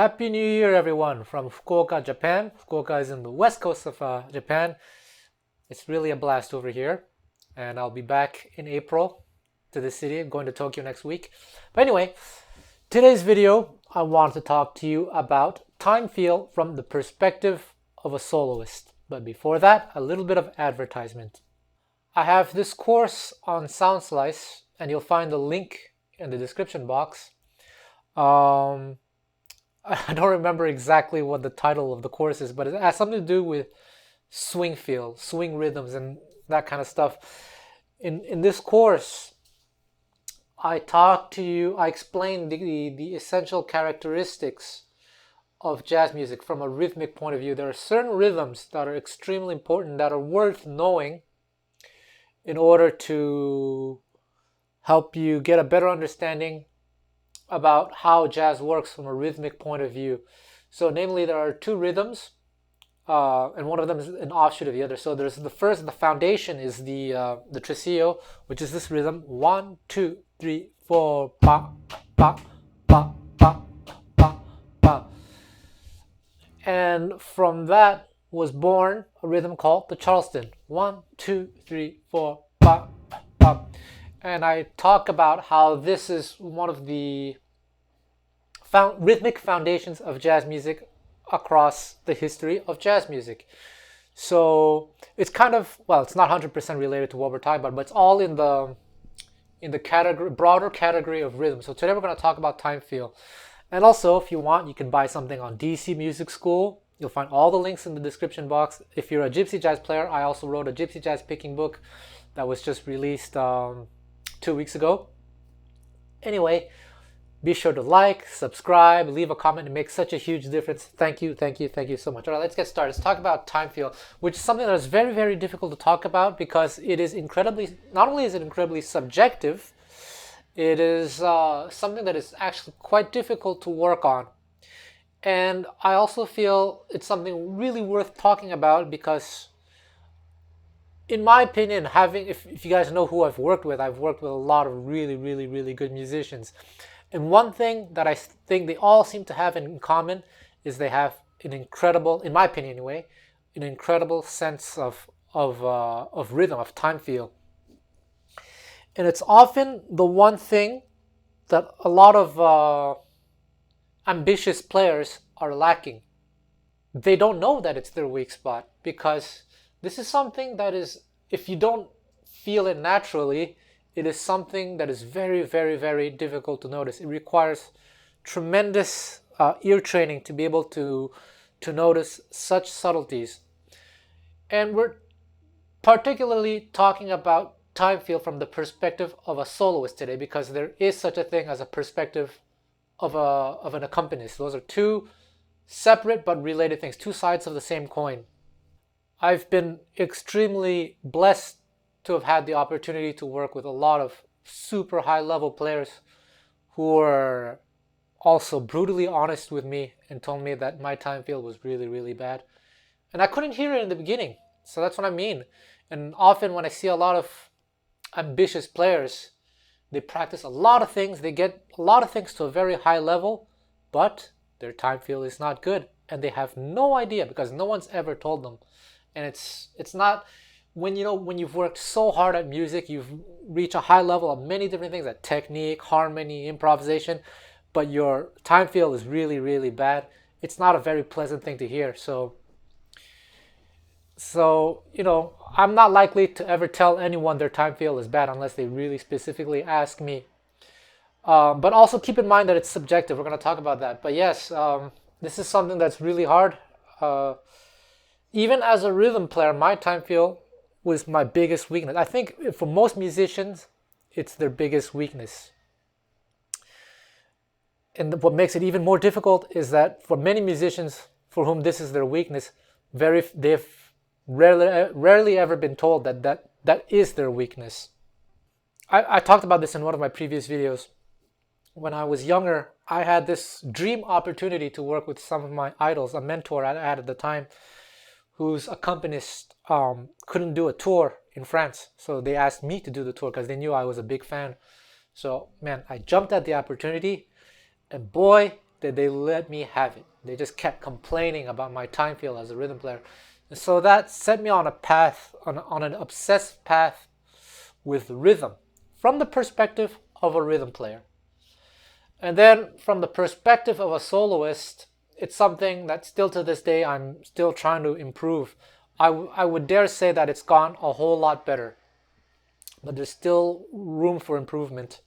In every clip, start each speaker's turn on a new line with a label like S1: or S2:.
S1: Happy New Year, everyone, from Fukuoka, Japan. Fukuoka is in the west coast of Japan. It's really a blast over here, and I'll be back in April to the city. I'm going to Tokyo next week. But anyway, today's video, I want to talk to you about time feel from the perspective of a soloist. But before that, a little bit of advertisement. I have this course on Sound Slice, and you'll find the link in the description box. I don't remember exactly what the title of the course is, but it has something to do with swing feel, swing rhythms, and that kind of stuff. In this course, I explain the essential characteristics of jazz music from a rhythmic point of view. There are certain rhythms that are extremely important, that are worth knowing in order to help you get a better understanding about how jazz works from a rhythmic point of view. So namely, there are two rhythms, and one of them is an offshoot of the other. So there's the foundation is the tresillo, which is this rhythm: 1, 2, 3, 4, pa, pa, pa, pa, pa, pa. And from that was born a rhythm called the Charleston: 1, 2, 3, 4, pa, pa. And I talk about how this is one of the rhythmic foundations of jazz music across the history of jazz music. So it's kind of, well, it's not 100% related to what we're talking about, but it's all in the broader category of rhythm. So today we're going to talk about time feel. And also, if you want, you can buy something on DC Music School. You'll find all the links in the description box. If you're a Gypsy jazz player, I also wrote a Gypsy jazz picking book that was just released 2 weeks ago. Anyway, be sure to like, subscribe, leave a comment. It makes such a huge difference. Thank you so much. All right, let's get started. Let's talk about time feel, which is something that is very, very difficult to talk about because it is not only is it incredibly subjective, it is something that is actually quite difficult to work on. And I also feel it's something really worth talking about because, in my opinion, if you guys know who I've worked with a lot of really good musicians. And one thing that I think they all seem to have in common is they have an incredible, in my opinion anyway, an incredible sense of rhythm, of time feel. And it's often the one thing that a lot of ambitious players are lacking. They don't know that it's their weak spot because this is something that is, if you don't feel it naturally, it is something that is very difficult to notice. It requires tremendous ear training to be able to notice such subtleties. And we're particularly talking about time feel from the perspective of a soloist today because there is such a thing as a perspective of an accompanist. Those are two separate but related things, two sides of the same coin. I've been extremely blessed to have had the opportunity to work with a lot of super high level players who were also brutally honest with me and told me that my time feel was really bad. And I couldn't hear it in the beginning. So that's what I mean. And often when I see a lot of ambitious players, they practice a lot of things, they get a lot of things to a very high level, but their time feel is not good. And they have no idea because no one's ever told them. And it's not, when you've worked so hard at music, you've reached a high level of many different things, like technique, harmony, improvisation, but your time feel is really bad. It's not a very pleasant thing to hear. So I'm not likely to ever tell anyone their time feel is bad unless they really specifically ask me. But also keep in mind that it's subjective. We're going to talk about that. But yes, this is something that's really hard. Even as a rhythm player, my time feel was my biggest weakness. I think for most musicians, it's their biggest weakness. And what makes it even more difficult is that for many musicians for whom this is their weakness, they've rarely ever been told that is their weakness. I talked about this in one of my previous videos. When I was younger, I had this dream opportunity to work with some of my idols, a mentor I had at the time, whose accompanist couldn't do a tour in France. So they asked me to do the tour because they knew I was a big fan. So, man, I jumped at the opportunity. And boy, that they let me have it. They just kept complaining about my time feel as a rhythm player. And so that set me on a path, on an obsessed path with rhythm from the perspective of a rhythm player. And then from the perspective of a soloist, it's something that still to this day I'm still trying to improve. I would dare say that it's gone a whole lot better, but there's still room for improvement.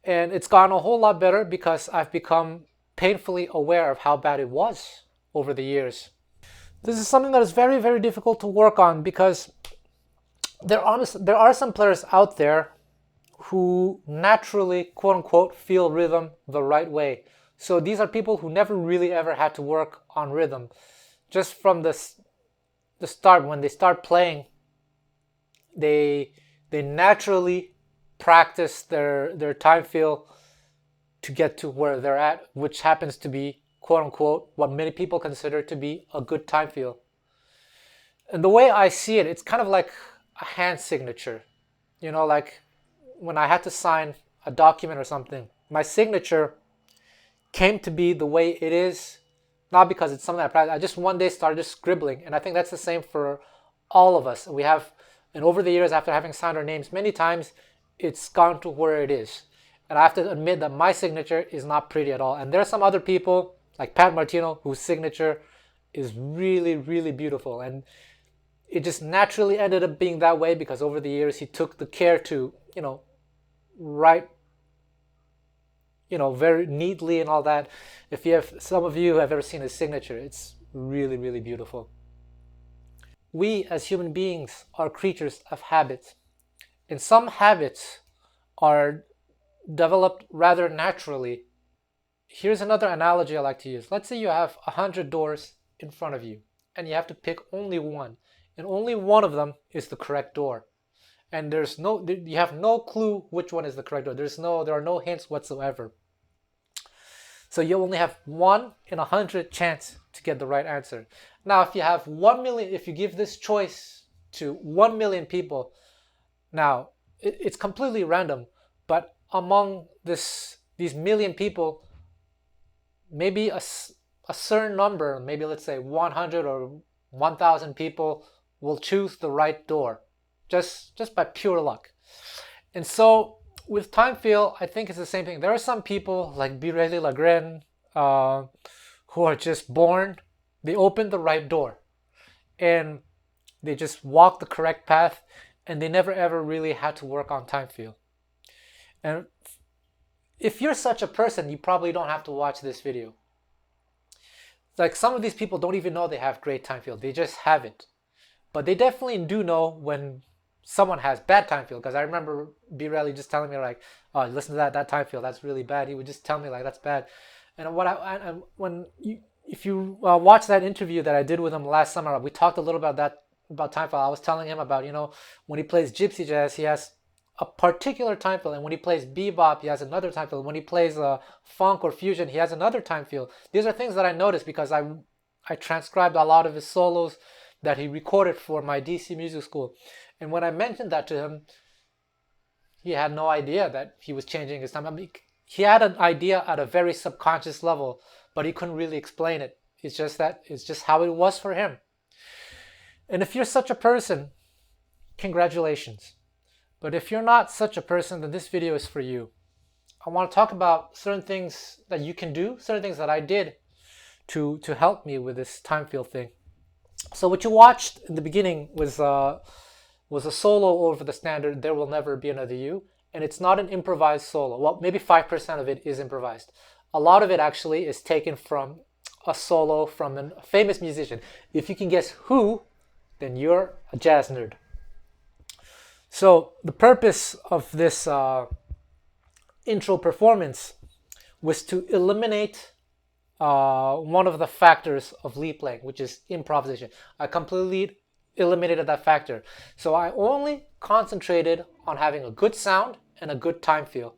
S1: And it's gone a whole lot better because I've become painfully aware of how bad it was over the years. This is something that is very, very difficult to work on because there are some players out there who naturally, quote unquote, feel rhythm the right way. So these are people who never really ever had to work on rhythm. Just from the start, when they start playing, they naturally practice their time feel to get to where they're at, which happens to be, quote unquote, what many people consider to be a good time feel. And the way I see it, it's kind of like a hand signature. You know, like when I had to sign a document or something, my signature came to be the way it is, not because it's something I practiced. I just one day started just scribbling. And I think that's the same for all of us. We have, and over the years, after having signed our names many times, it's gone to where it is. And I have to admit that my signature is not pretty at all. And there are some other people, like Pat Martino, whose signature is really, really beautiful. And it just naturally ended up being that way because over the years he took the care to, write, very neatly and all that. If you have, some of you have ever seen his signature, it's really, really beautiful. We as human beings are creatures of habit. And some habits are developed rather naturally. Here's another analogy I like to use. Let's say you have 100 doors in front of you and you have to pick only one, and only one of them is the correct door. And you have no clue which one is the correct door. There are no hints whatsoever. So you only have 1 in 100 chance to get the right answer. Now, if you have 1 million, if you give this choice to 1 million people, now it's completely random, but among these million people, maybe a certain number, maybe let's say 100 or 1,000 people will choose the right door, just by pure luck. And so with time feel, I think it's the same thing. There are some people like Birelli Lagren who are just born, they open the right door and they just walk the correct path, and they never ever really had to work on time feel. And if you're such a person, you probably don't have to watch this video. Like some of these people don't even know they have great time feel. They just have it. But they definitely do know when someone has bad time feel, because I remember Birelli just telling me like, "Oh, listen to that time feel. That's really bad." He would just tell me like, "That's bad." And if you watch that interview that I did with him last summer, we talked a little about time feel. I was telling him about when he plays gypsy jazz, he has a particular time feel, and when he plays bebop, he has another time feel. When he plays funk or fusion, he has another time feel. These are things that I noticed because I transcribed a lot of his solos that he recorded for my DC music school. And when I mentioned that to him, he had no idea that he was changing his time. I mean, he had an idea at a very subconscious level, but he couldn't really explain it. It's just how it was for him. And if you're such a person, congratulations. But if you're not such a person, then this video is for you. I want to talk about certain things that you can do, certain things that I did to help me with this time feel thing. So what you watched in the beginning was a solo over the standard "There Will Never Be Another You," and it's not an improvised solo. Well, maybe 5% of it is improvised. A lot of it actually is taken from a solo from a famous musician. If you can guess who, then you're a jazz nerd. So the purpose of this intro performance was to eliminate one of the factors of lead playing, which is improvisation. I completely eliminated that factor. So I only concentrated on having a good sound and a good time feel.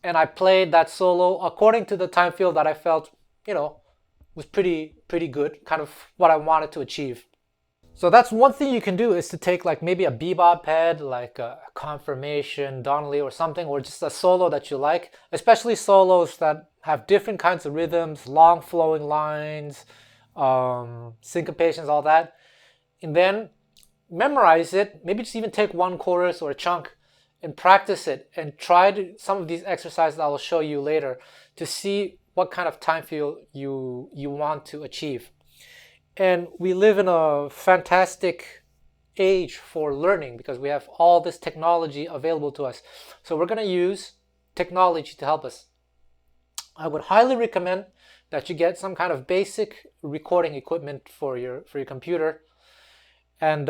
S1: And I played that solo according to the time feel that I felt, was pretty good, kind of what I wanted to achieve. So that's one thing you can do, is to take like maybe a bebop head, like a Confirmation, Donnelly or something, or just a solo that you like, especially solos that have different kinds of rhythms, long flowing lines, syncopations, all that. And then memorize it, maybe just even take one chorus or a chunk and practice it, and try some of these exercises that I will show you later to see what kind of time feel you want to achieve. And we live in a fantastic age for learning because we have all this technology available to us. So we're going to use technology to help us. I would highly recommend that you get some kind of basic recording equipment for your computer, and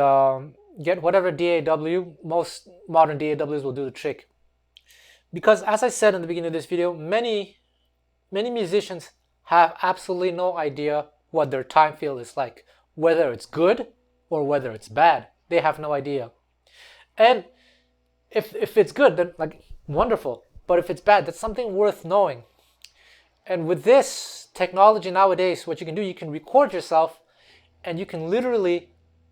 S1: get whatever DAW. Most modern DAWs will do the trick. Because as I said in the beginning of this video, many musicians have absolutely no idea what their time feel is like. Whether it's good or whether it's bad, they have no idea. And if it's good, then like wonderful. But if it's bad, that's something worth knowing. And with this technology nowadays, what you can do, you can record yourself and you can literally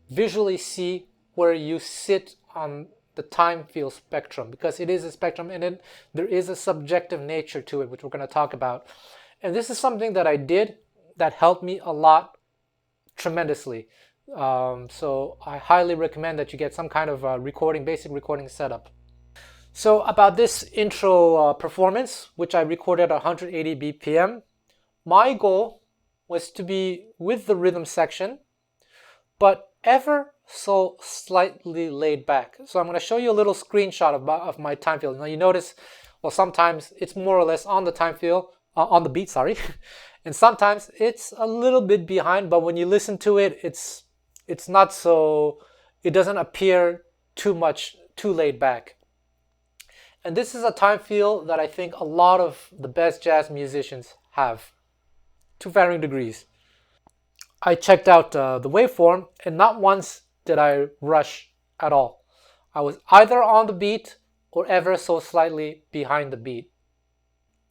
S1: visually see where you sit on the time feel spectrum, because it is a spectrum, and then there is a subjective nature to it, which we're going to talk about. And this is something that I did that helped me a lot, tremendously. So I highly recommend that you get some kind of basic recording setup. So about this intro performance, which I recorded at 180 BPM, my goal was to be with the rhythm section, but ever so slightly laid back. So I'm going to show you a little screenshot of my time feel. Now you notice, well, sometimes it's more or less on the time feel, on the beat, sorry, and sometimes it's a little bit behind. But when you listen to it, it's not so. It doesn't appear too laid back. And this is a time feel that I think a lot of the best jazz musicians have, to varying degrees. I checked out the waveform, and not once did I rush at all. I was either on the beat or ever so slightly behind the beat.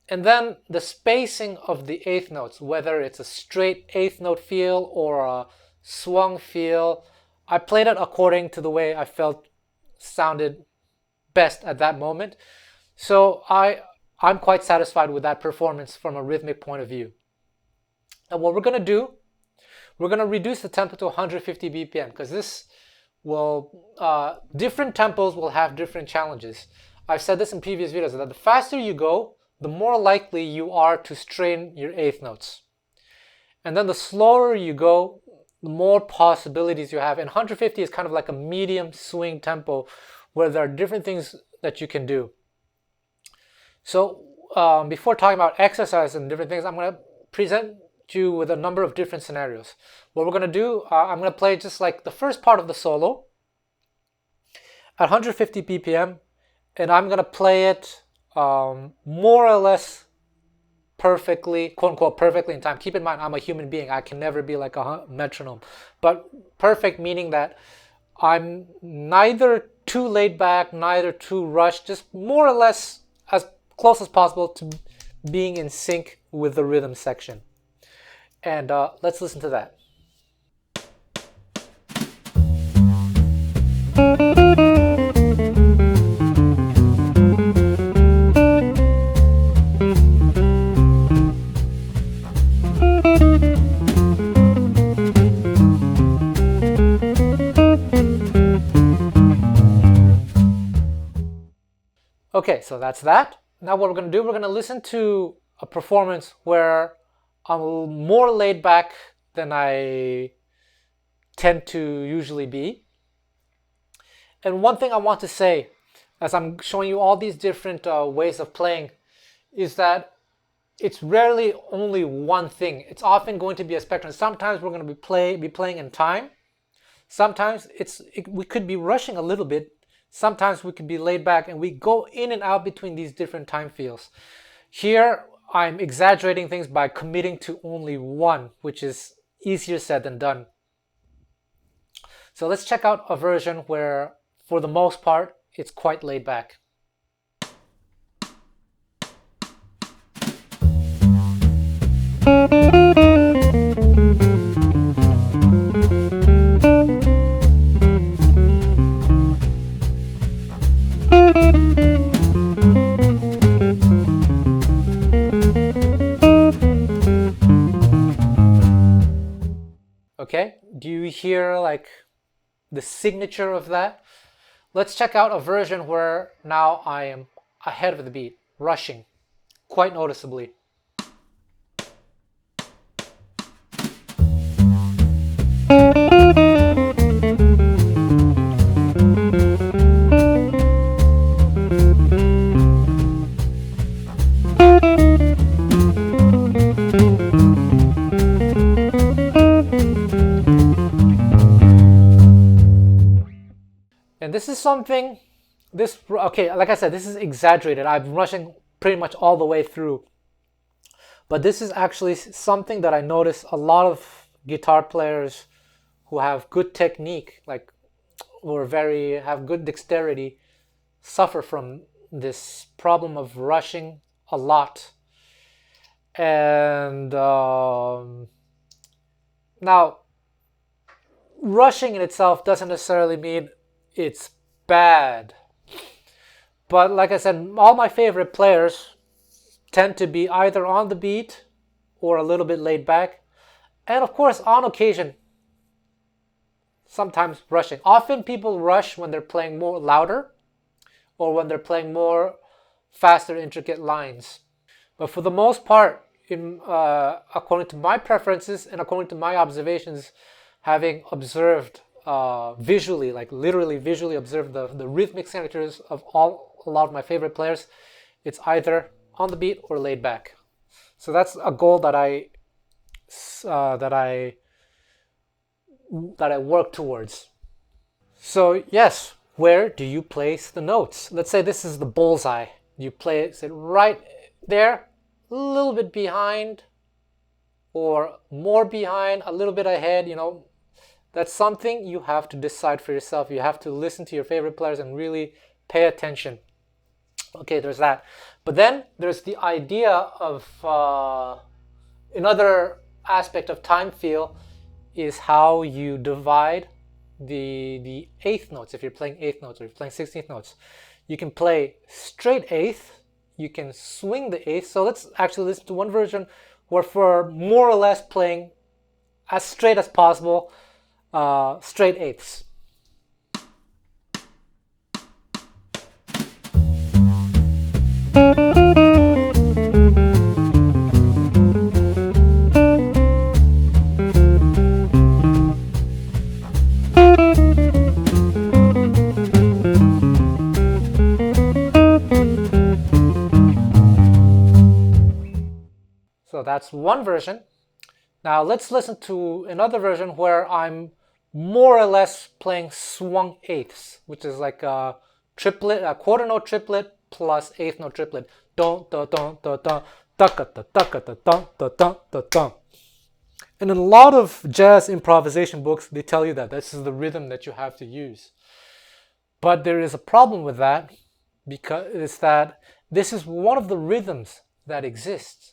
S1: And then the spacing of the eighth notes, whether it's a straight eighth note feel or a swung feel, I played it according to the way I felt sounded best at that moment. So I'm quite satisfied with that performance from a rhythmic point of view. And what we're going to do, we're going to reduce the tempo to 150 BPM, because this will, different tempos will have different challenges. I've said this in previous videos, that the faster you go, the more likely you are to strain your eighth notes. And then the slower you go, the more possibilities you have. And 150 is kind of like a medium swing tempo where there are different things that you can do. So before talking about exercise and different things, I'm going to present you with a number of different scenarios. What we're going to do, I'm going to play just like the first part of the solo at 150 BPM, and I'm going to play it more or less perfectly, quote unquote, perfectly in time. Keep in mind, I'm a human being. I can never be like a metronome. But perfect meaning that I'm neither too laid back, neither too rushed, just more or less as close as possible to being in sync with the rhythm section. And let's listen to that. Okay, so that's that. Now what we're going to do, we're going to listen to a performance where I'm more laid back than I tend to usually be. And one thing I want to say, as I'm showing you all these different ways of playing, is that it's rarely only one thing. It's often going to be a spectrum. Sometimes we're going to be playing in time. Sometimes we could be rushing a little bit. Sometimes we could be laid back, and we go in and out between these different time feels. Here, I'm exaggerating things by committing to only one, which is easier said than done. So let's check out a version where, for the most part, it's quite laid back. Okay, do you hear like the signature of that? Let's check out a version where now I am ahead of the beat, rushing quite noticeably. And this is something, okay, like I said, this is exaggerated. I'm rushing pretty much all the way through. But this is actually something that I notice a lot of guitar players who have good technique, like who are have good dexterity, suffer from this problem of rushing a lot. And now, rushing in itself doesn't necessarily mean it's bad. But like I said, all my favorite players tend to be either on the beat or a little bit laid back. And of course, on occasion, sometimes rushing. Often people rush when they're playing more louder or when they're playing more faster, intricate lines. But for the most part, according to my preferences and according to my observations, having observed visually, like literally visually observed the rhythmic signatures of a lot of my favorite players, it's either on the beat or laid back. So that's a goal that I work towards. So yes, where do you place the notes? Let's say this is the bullseye. You place it right there, a little bit behind, or more behind, a little bit ahead, That's something you have to decide for yourself. You have to listen to your favorite players and really pay attention. Okay, there's that. But then there's the idea of another aspect of time feel is how you divide the eighth notes. If you're playing eighth notes or if you're playing 16th notes, you can play straight eighth. You can swing the eighth. So let's actually listen to one version where for more or less playing as straight as possible, straight eighths. So that's one version. Now let's listen to another version where I'm more or less playing swung eighths, which is like a triplet, a quarter note triplet plus eighth note triplet. Don da don da da da da da da da da da da. And in a lot of jazz improvisation books, they tell you that this is the rhythm that you have to use. But there is a problem with that, because it's that this is one of the rhythms that exists,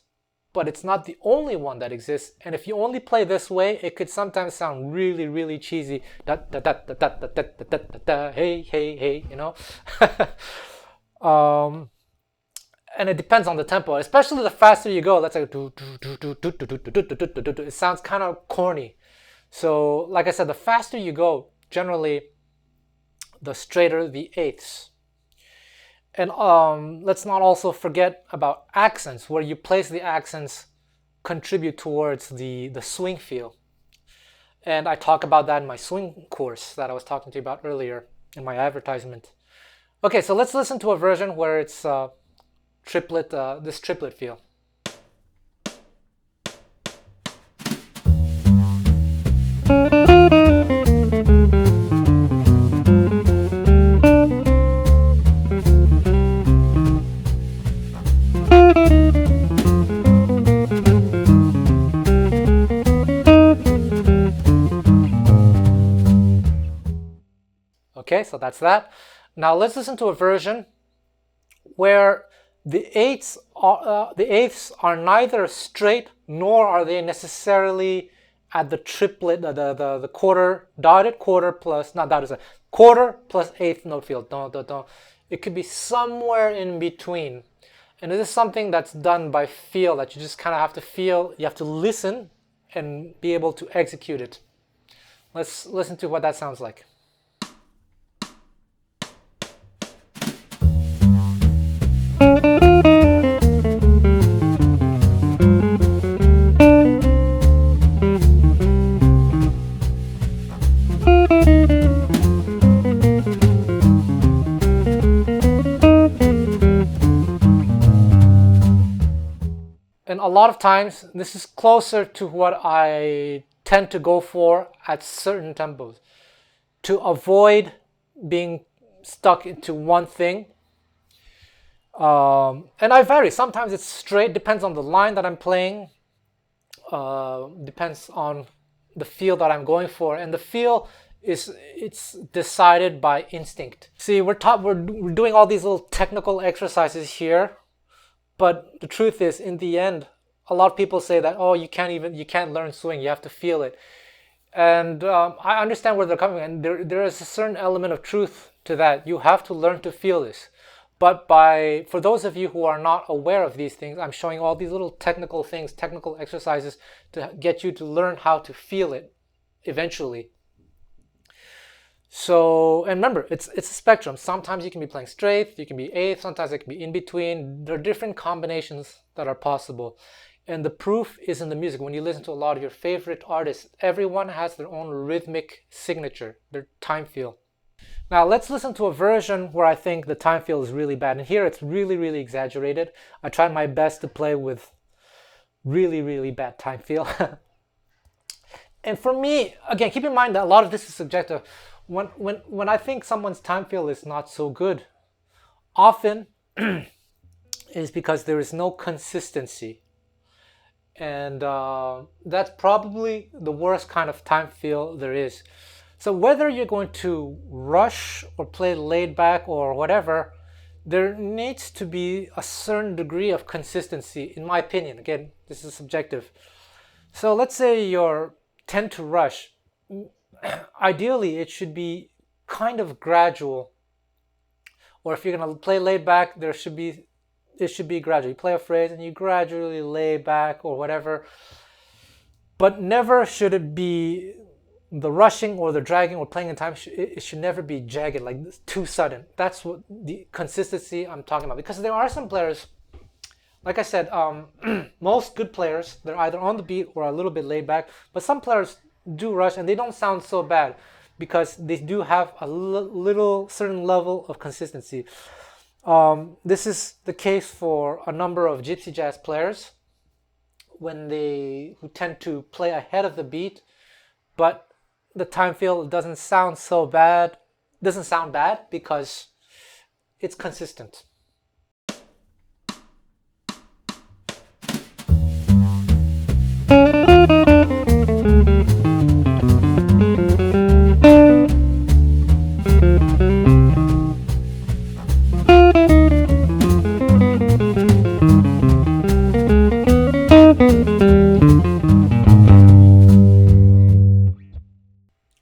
S1: but it's not the only one that exists. And if you only play this way, it could sometimes sound really, really cheesy. Da da da da da da da da da da. Hey, hey, hey, and it depends on the tempo, especially the faster you go. Let's say it sounds kind of corny. So, like I said, the faster you go, generally, the straighter the eighths. And let's not also forget about accents. Where you place the accents contribute towards the swing feel. And I talk about that in my swing course that I was talking to you about earlier in my advertisement. Okay, so let's listen to a version where it's triplet, this triplet feel. Okay, so that's that. Now let's listen to a version where the eighths are neither straight nor are they necessarily at the triplet, the quarter, dotted quarter plus, not dotted, quarter plus eighth note feel. It could be somewhere in between. And this is something that's done by feel, that you just kind of have to feel, you have to listen and be able to execute it. Let's listen to what that sounds like. And a lot of times, this is closer to what I tend to go for at certain tempos to avoid being stuck into one thing. And I vary. Sometimes it's straight, depends on the line that I'm playing, depends on the feel that I'm going for, and the feel it's decided by instinct. See, we're doing all these little technical exercises here. But the truth is, in the end, a lot of people say that, oh, you can't learn swing, you have to feel it. And I understand where they're coming from, and there is a certain element of truth to that. You have to learn to feel this. But for those of you who are not aware of these things, I'm showing all these little technical things, technical exercises to get you to learn how to feel it eventually. So, and remember, it's a spectrum. Sometimes you can be playing straight, you can be eighth, sometimes it can be in between. There are different combinations that are possible. And the proof is in the music. When you listen to a lot of your favorite artists, everyone has their own rhythmic signature, their time feel. Now let's listen to a version where I think the time feel is really bad. And here it's really, really exaggerated. I tried my best to play with really, really bad time feel. And for me, again, keep in mind that a lot of this is subjective. When I think someone's time feel is not so good, often is because there is no consistency. And that's probably the worst kind of time feel there is. So whether you're going to rush or play laid back or whatever, there needs to be a certain degree of consistency, in my opinion. Again, this is subjective. So let's say you tend to rush. Ideally, it should be kind of gradual. Or if you're going to play laid back, it should be gradual. You play a phrase and you gradually lay back or whatever. But never should it be the rushing or the dragging or playing in time. It should never be jagged, like this, too sudden. That's what the consistency I'm talking about. Because there are some players, like I said, most good players, they're either on the beat or a little bit laid back. But some players do rush and they don't sound so bad because they do have a little certain level of consistency. This is the case for a number of gypsy jazz players who tend to play ahead of the beat, but the time feel doesn't sound bad because it's consistent.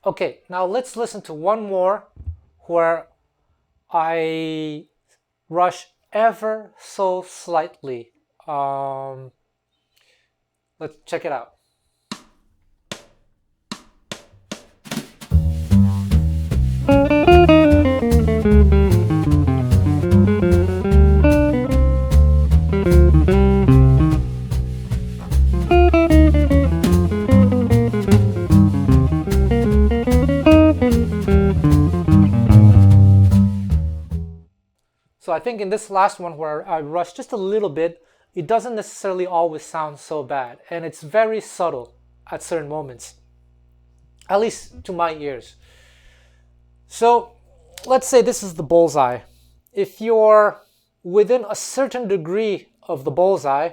S1: Okay, now let's listen to one more where I rush ever so slightly. Let's check it out. So I think in this last one where I rush just a little bit, it doesn't necessarily always sound so bad. And it's very subtle at certain moments, at least to my ears. So let's say this is the bullseye. If you're within a certain degree of the bullseye,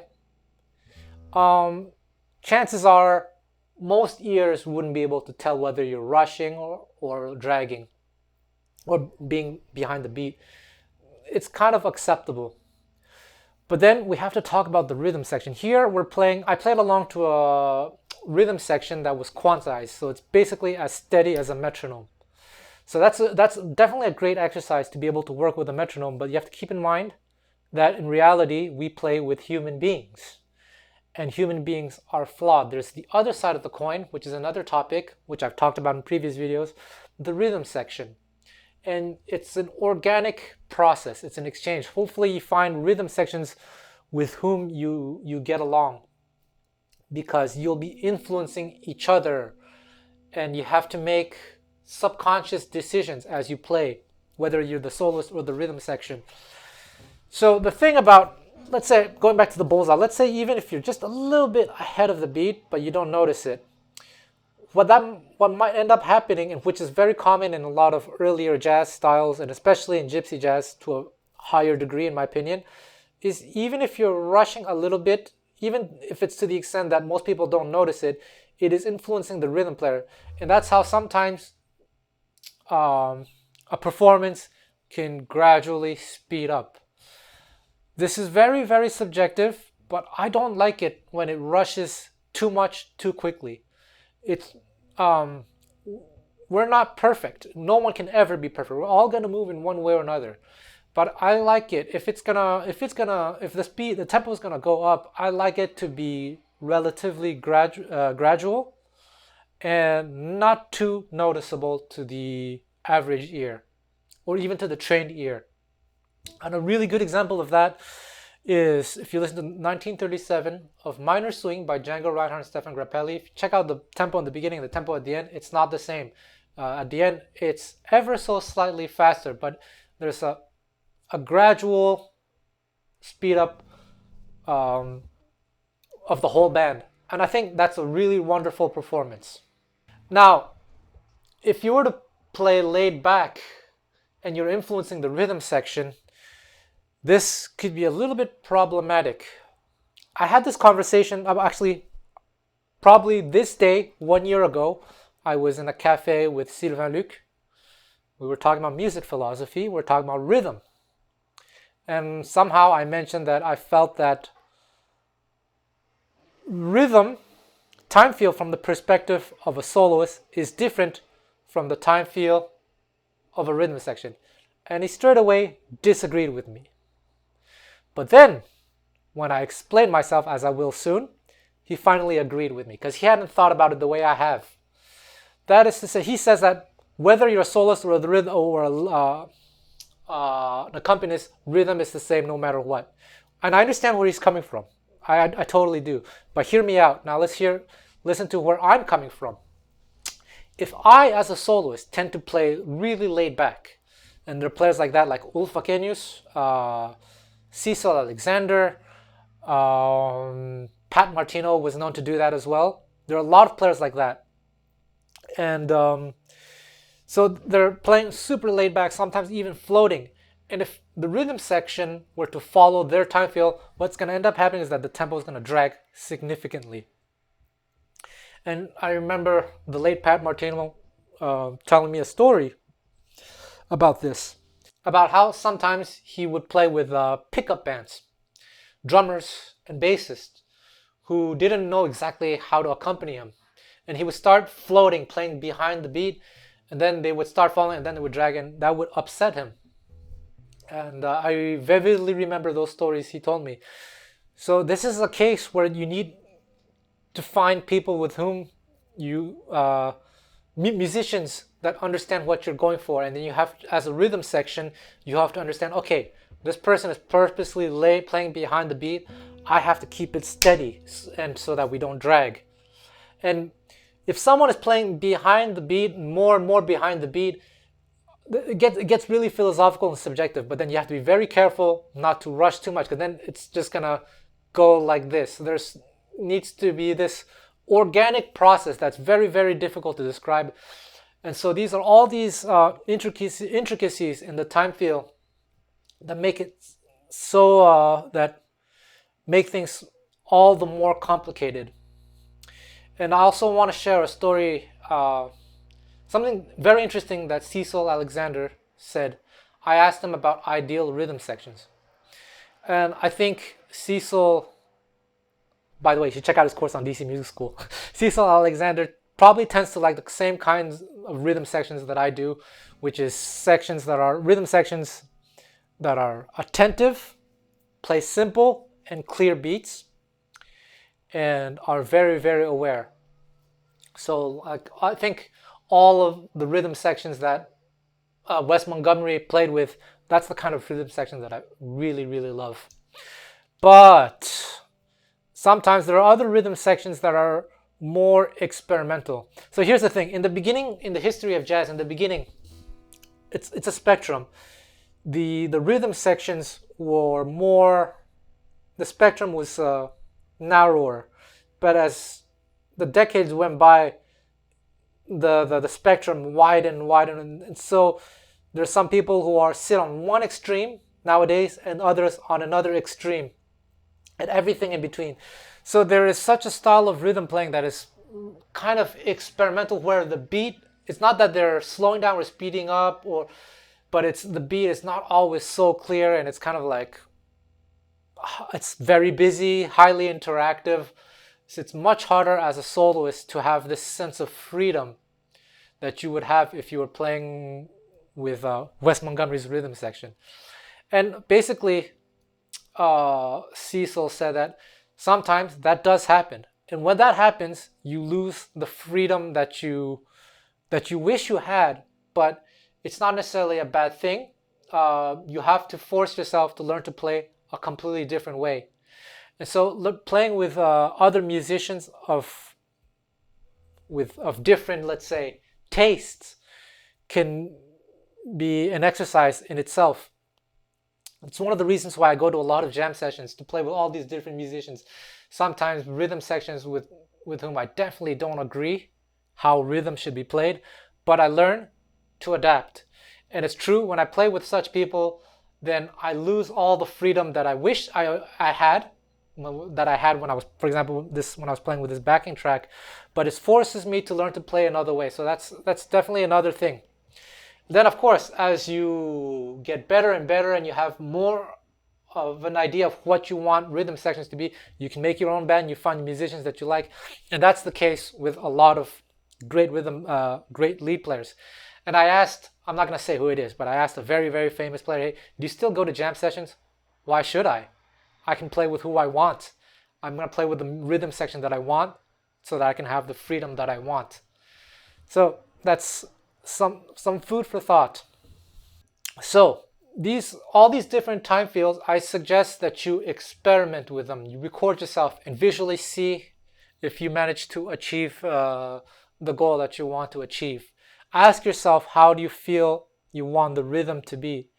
S1: chances are most ears wouldn't be able to tell whether you're rushing or dragging or being behind the beat. It's kind of acceptable. But then we have to talk about the rhythm section. Here I played along to a rhythm section that was quantized, so it's basically as steady as a metronome. So that's definitely a great exercise to be able to work with a metronome, but you have to keep in mind that in reality we play with human beings. and human beings are flawed. There's the other side of the coin, which is another topic, which I've talked about in previous videos, the rhythm section. And it's an organic process. It's an exchange. Hopefully you find rhythm sections with whom you get along, because you'll be influencing each other, and you have to make subconscious decisions as you play, whether you're the soloist or the rhythm section. So the thing about, let's say, going back to the bullseye, let's say even if you're just a little bit ahead of the beat, but you don't notice it, what might end up happening, and which is very common in a lot of earlier jazz styles, and especially in gypsy jazz to a higher degree, in my opinion, is even if you're rushing a little bit, even if it's to the extent that most people don't notice it, it is influencing the rhythm player. And that's how sometimes a performance can gradually speed up. This is very, very subjective, but I don't like it when it rushes too much too quickly. It's we're not perfect. No one can ever be perfect. We're all gonna move in one way or another. But I like it if the tempo is gonna go up. I like it to be relatively gradual and not too noticeable to the average ear, or even to the trained ear. And a really good example of that is if you listen to 1937 of Minor Swing by Django Reinhardt and Stefan Grappelli. If you check out the tempo in the beginning and the tempo at the end, it's not the same. At the end, it's ever so slightly faster, but there's a gradual speed up of the whole band. And I think that's a really wonderful performance. Now, if you were to play laid back and you're influencing the rhythm section, this could be a little bit problematic. I had this conversation, actually, probably this day, 1 year ago. I was in a cafe with Sylvain Luc. We were talking about music philosophy. We were talking about rhythm. And somehow I mentioned that I felt that rhythm, time feel from the perspective of a soloist is different from the time feel of a rhythm section. And he straight away disagreed with me. But then, when I explained myself, as I will soon, he finally agreed with me, because he hadn't thought about it the way I have. That is to say, he says that whether you're a soloist or an accompanist, rhythm is the same no matter what. And I understand where he's coming from. I totally do. But hear me out. Now listen to where I'm coming from. If I, as a soloist, tend to play really laid back, and there are players like that, like Ulf Akenius, Cecil Alexander, Pat Martino was known to do that as well. There are a lot of players like that. And so they're playing super laid back, sometimes even floating. And if the rhythm section were to follow their time feel, what's going to end up happening is that the tempo is going to drag significantly. And I remember the late Pat Martino telling me a story about this, about how sometimes he would play with pickup bands, drummers and bassists who didn't know exactly how to accompany him. And he would start floating, playing behind the beat, and then they would start falling, and then they would drag, and that would upset him. And I vividly remember those stories he told me. So this is a case where you need to find people with whom musicians that understand what you're going for, and then you have, as a rhythm section, you have to understand, okay, this person is purposely playing behind the beat. I have to keep it steady, and so that we don't drag. And if someone is playing behind the beat, more and more behind the beat, it gets really philosophical and subjective. But then you have to be very careful not to rush too much, because then it's just gonna go like this. There's needs to be this organic process that's very, very difficult to describe. And so these are all these intricacies in the time feel that make it so that make things all the more complicated. And I also want to share a story, something very interesting that Cecil Alexander said. I asked him about ideal rhythm sections. And I think Cecil, by the way, you should check out his course on DC Music School. Cecil Alexander probably tends to like the same kinds of rhythm sections that I do, which is rhythm sections that are attentive, play simple and clear beats, and are very, very aware. So like, I think all of the rhythm sections that Wes Montgomery played with, that's the kind of rhythm section that I really, really love. But sometimes there are other rhythm sections that are more experimental. So here's the thing: in the beginning, in the history of jazz, in the beginning, it's a spectrum. The rhythm sections were more, the spectrum was narrower, but as the decades went by, the spectrum widened and widened, and so there's some people who are sit on one extreme nowadays and others on another extreme, and everything in between. So there is such a style of rhythm playing that is kind of experimental, where the beat, it's not that they're slowing down or speeding up, or but it's the beat is not always so clear, and it's kind of like, it's very busy, highly interactive. So it's much harder as a soloist to have this sense of freedom that you would have if you were playing with Wes Montgomery's rhythm section. And basically, Cecil said that sometimes that does happen, and when that happens, you lose the freedom that you wish you had. But it's not necessarily a bad thing. You have to force yourself to learn to play a completely different way. And so playing with other musicians of different, let's say, tastes can be an exercise in itself. It's one of the reasons why I go to a lot of jam sessions, to play with all these different musicians. Sometimes rhythm sections with whom I definitely don't agree how rhythm should be played, but I learn to adapt. And it's true, when I play with such people, then I lose all the freedom that I wish I had, that I had when I was, for example, when I was playing with this backing track, but it forces me to learn to play another way. So that's definitely another thing. Then, of course, as you get better and better and you have more of an idea of what you want rhythm sections to be, you can make your own band, you find musicians that you like. And that's the case with a lot of great great lead players. And I asked, I'm not going to say who it is, but I asked a very, very famous player, hey, do you still go to jam sessions? Why should I? I can play with who I want. I'm going to play with the rhythm section that I want so that I can have the freedom that I want. So that's some food for thought. So all these different time fields, I suggest that you experiment with them. You record yourself and visually see if you manage to achieve the goal that you want to achieve. Ask yourself, how do you feel you want the rhythm to be?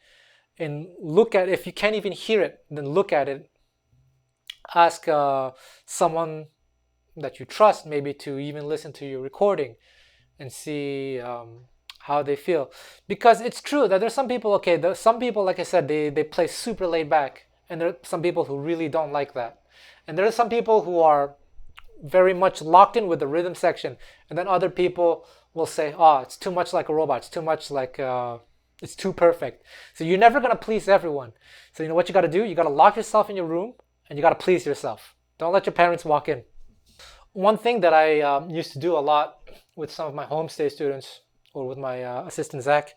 S1: And look at, if you can't even hear it, then look at it. Ask someone that you trust maybe to even listen to your recording and see how they feel. Because it's true that there's some people, okay, some people, like I said, they play super laid back, and there are some people who really don't like that. And there are some people who are very much locked in with the rhythm section, and then other people will say, oh, it's too much like a robot, it's too much like it's too perfect. So you're never going to please everyone. So you know what you got to do? You got to lock yourself in your room and you got to please yourself. Don't let your parents walk in. One thing that I used to do a lot with some of my homestay students, or with my assistant Zach,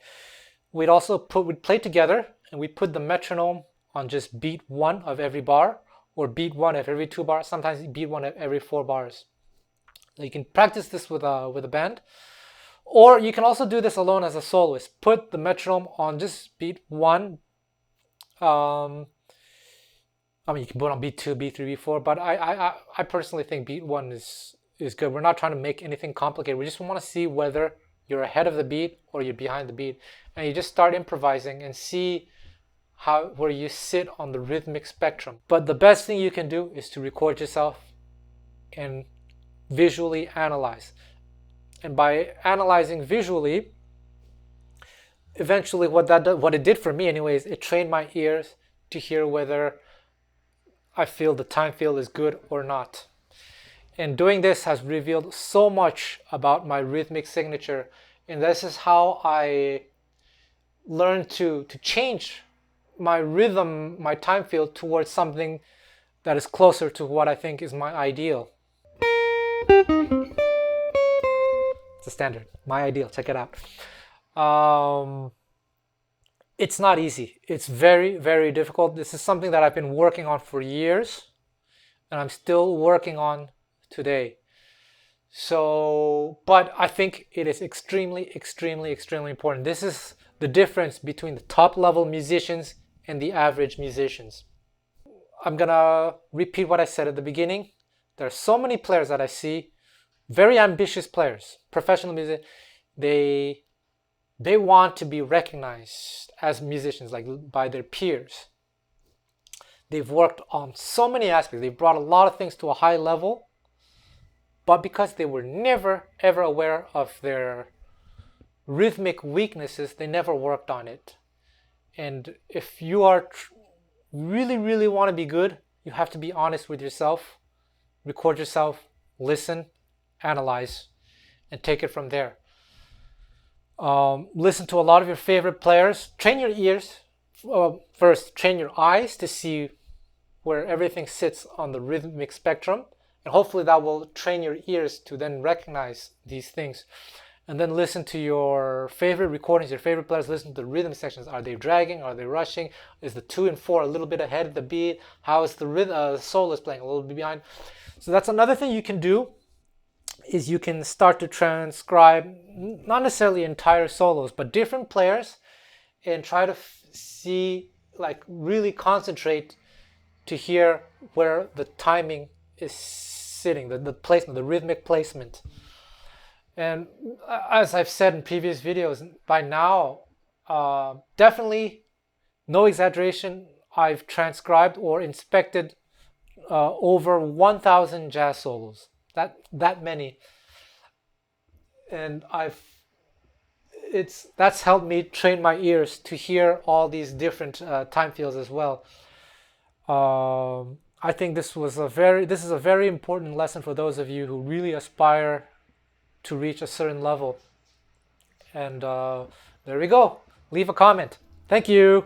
S1: we'd play together, and we put the metronome on just beat one of every bar, or beat one of every 2 bars, sometimes beat one of every 4 bars. Now you can practice this with a band, or you can also do this alone as a soloist. Put the metronome on just beat one. You can put it on beat 2, beat 3, beat 4, but I personally think beat 1 is good. We're not trying to make anything complicated. We just want to see whether you're ahead of the beat or you're behind the beat, and you just start improvising and see where you sit on the rhythmic spectrum. But the best thing you can do is to record yourself and visually analyze. And by analyzing visually, eventually what it did for me anyways, it trained my ears to hear whether I feel the time feel is good or not. And doing this has revealed so much about my rhythmic signature, and this is how I learned to change my rhythm, my time feel, towards something that is closer to what I think is my ideal. It's a standard, my ideal. Check it out. It's not easy. It's very, very difficult. This is something that I've been working on for years. and I'm still working on today. So, but I think it is extremely, extremely, extremely important. This is the difference between the top level musicians and the average musicians. I'm gonna repeat what I said at the beginning. There are so many players that I see, very ambitious players, professional music. They want to be recognized as musicians, like by their peers. They've worked on so many aspects. They've brought a lot of things to a high level, but because they were never ever aware of their rhythmic weaknesses, they never worked on it. And if you are really, really want to be good, you have to be honest with yourself, record yourself, listen, analyze, and take it from there. Listen to a lot of your favorite players. Train your ears. First, train your eyes to see where everything sits on the rhythmic spectrum. And hopefully that will train your ears to then recognize these things. And then listen to your favorite recordings, your favorite players. Listen to the rhythm sections. Are they dragging? Are they rushing? Is the 2 and 4 a little bit ahead of the beat? How is the soloist playing a little bit behind? So that's another thing you can do, is you can start to transcribe, not necessarily entire solos, but different players, and try to see, like really concentrate to hear where the timing is sitting, the placement, the rhythmic placement. And as I've said in previous videos, by now, definitely, no exaggeration, I've transcribed or inspected over 1,000 jazz solos. That many. And that's helped me train my ears to hear all these different time fields as well. I think this is a very important lesson for those of you who really aspire to reach a certain level. And there we go. Leave a comment. Thank you.